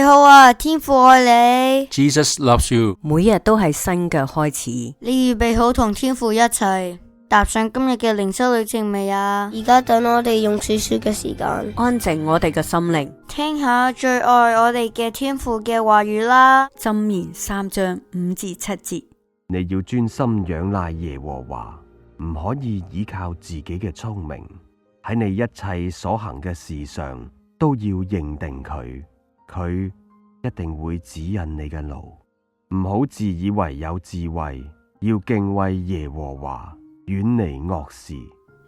好啊，天父愛你。 Jesus loves you。 每日都係新嘅開始。你預備好同天父一齊踏上今日嘅靈修旅程未啊？而家等我哋用說書嘅時間，安靜我哋嘅心靈，聽下最愛我哋嘅天父嘅話語啦。箴言3章5至7節。你要專心仰賴耶和華，唔可以依靠自己嘅聰明。喺你一切所行嘅事上都要認定佢，佢一定會指引你嘅路。唔好自以為有智慧，要敬畏耶和華，遠離惡事。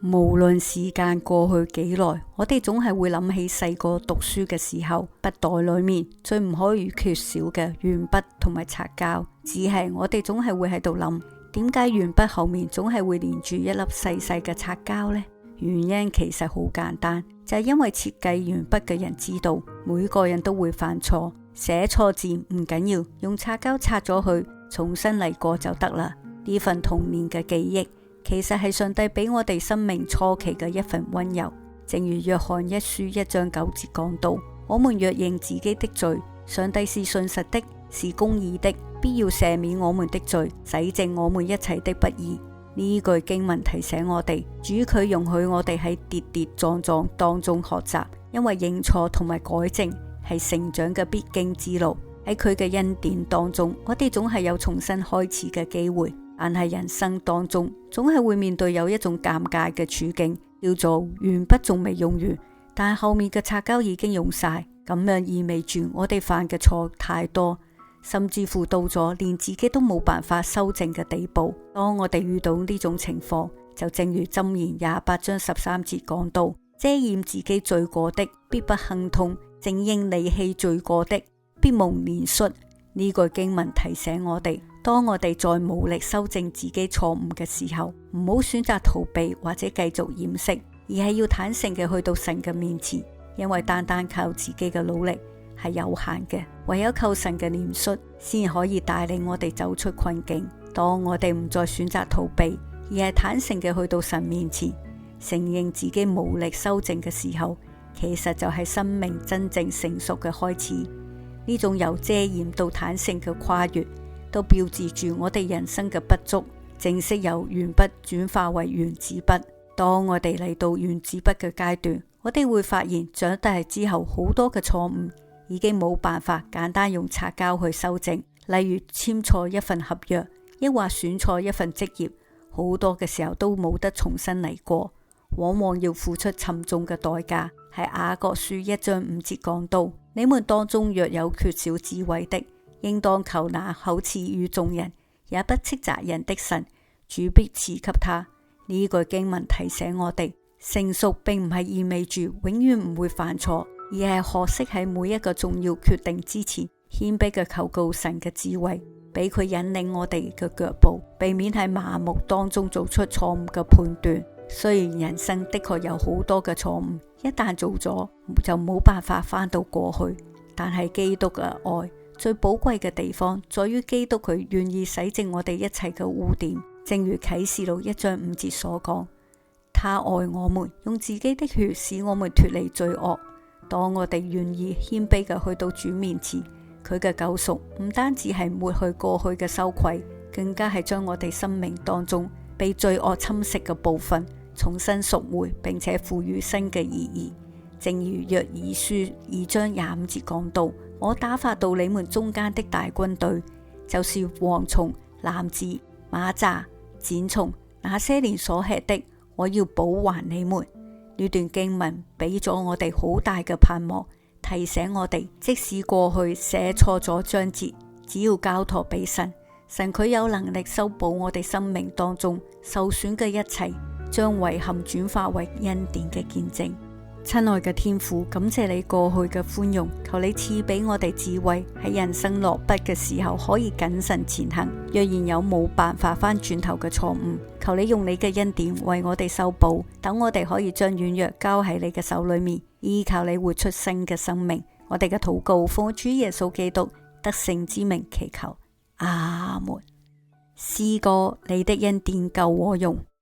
無論時間過去幾耐，我哋總係會諗起細個讀書嘅時候，筆袋裏面最唔可以缺少嘅鉛筆同埋擦膠。只係我哋總係會喺度諗，點解鉛筆後面總係會連住一粒細細嘅擦膠呢？原因其實好簡單，就係因為設計鉛筆嘅人知道每個人都會犯錯，寫錯字唔緊要，用擦膠擦咗佢，重新嚟過就得啦。呢份童年嘅記憶，其實係上帝俾我哋生命初期嘅一份溫柔。正如約翰一書1章9節講到，我們若認自己的罪，上帝是信實的，是公義的，必要赦免我們的罪，洗淨我們一切的不義。呢句經文提醒我哋，主佢容許我哋喺跌跌撞撞當中學習，因為認錯同埋改正係成長嘅必經之路。喺佢嘅恩典當中，我哋總係有重新開始嘅機會。但係人生當中總係會面對有一種尷尬嘅處境，叫做鉛筆仲未用完，但係後面嘅擦膠已經用晒。咁樣意味住我哋犯嘅錯太多，甚至乎到咗連自己都冇辦法修正嘅地步。當我哋遇到呢種情況，就正如箴言28章13節講到，遮掩自己罪過的必不亨通，承認離棄罪過的必蒙憐恤。呢句經文提醒我哋，當我哋再無力修正自己錯誤嘅時候，唔好選擇逃避或者繼續掩飾，而係要坦誠嘅去到神嘅面前，因為單單靠自己嘅努力係有限嘅，唯有靠神嘅憐恤先可以帶領我哋走出困境。當我哋唔再選擇逃避，而係坦誠嘅去到神面前，承認自己無力修正嘅時候，其實就係生命真正成熟嘅開始。呢種由遮掩到坦誠嘅跨越，都標誌住我哋人生嘅不足，正式由鉛筆轉化為原子筆。當我哋嚟到原子筆嘅階段，我哋會發現長大之後好多嘅錯誤已經冇辦法簡單用擦膠去修正，例如簽錯一份合約，抑或選錯一份職業，好多嘅時候都冇得重新嚟過，往往要付出沉重嘅代價。喺雅各書1章5節講到，你們當中若有缺少智慧的，應當求那厚賜與眾人，也不斥責人的神，主必賜給他。呢句經文提醒我哋，成熟並唔係意味住永遠唔會犯錯，而係學識喺每一個重要決定之前，謙卑嘅求告神嘅智慧，俾佢引領我哋嘅腳步，避免喺麻木當中做出錯誤嘅判斷。雖然人生的確有好多嘅錯誤，一旦做咗就冇辦法返到過去，但係基督嘅愛最寶貴嘅地方在於基督佢願意洗淨我哋一切嘅污點。正如啟示錄1章5節所講，他愛我們，用自己的血使我們脫離罪惡。當我哋願意謙卑嘅去到主面前，佢嘅救贖唔單止係抹去過去嘅羞愧，更加係將我哋生命當中被罪惡侵蝕嘅部分重新贖回，並且賦予新嘅意義。正如約珥書2章25節講到，我打發到你們中間的大軍隊，就是蝗蟲、蝻子、螞蚱、剪蟲，那些年所吃的，我要補還你們。呢段經文俾咗我哋好大嘅盼望，提醒我哋，即使過去寫錯咗章節，只要交託俾神，神佢有能力修補我哋生命當中受損嘅一切，將遺憾轉化為恩典嘅見證。親愛嘅天父，感謝你過去嘅寬容，求你賜俾我哋智慧，喺人生落筆嘅時候可以謹慎前行。若然有冇辦法翻轉頭嘅錯誤，求你用你嘅恩典為我哋修補，等我哋可以將軟弱交喺你嘅手裏面，依靠你活出新嘅生命。我哋嘅禱告奉主耶穌基督得勝之名祈求，阿門。詩歌，你的恩典夠我用。